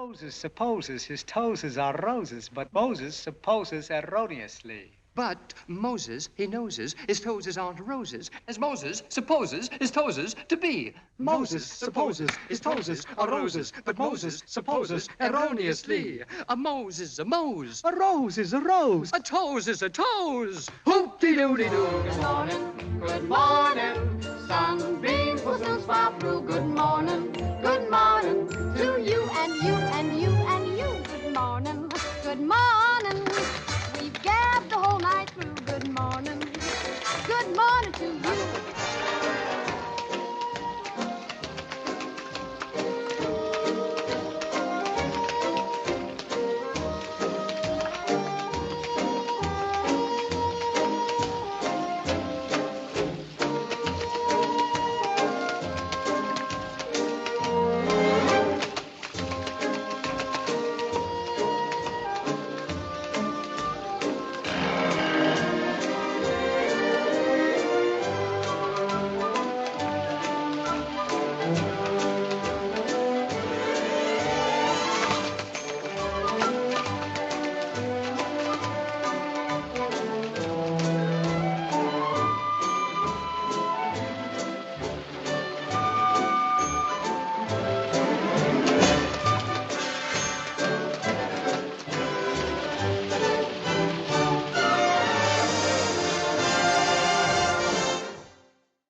Moses supposes his toes are roses, but Moses supposes erroneously. But Moses, he noses, his toes aren't roses, as Moses supposes his toes to be. Moses supposes his toes are roses, but Moses supposes erroneously. A Mose is a Mose. A rose is a rose. A toes is a toes. Hoop-de-doo-de-doo. Good morning. Sunbeams will soon smile through. Good morning to you and you and you and you. Good morning. Good morning.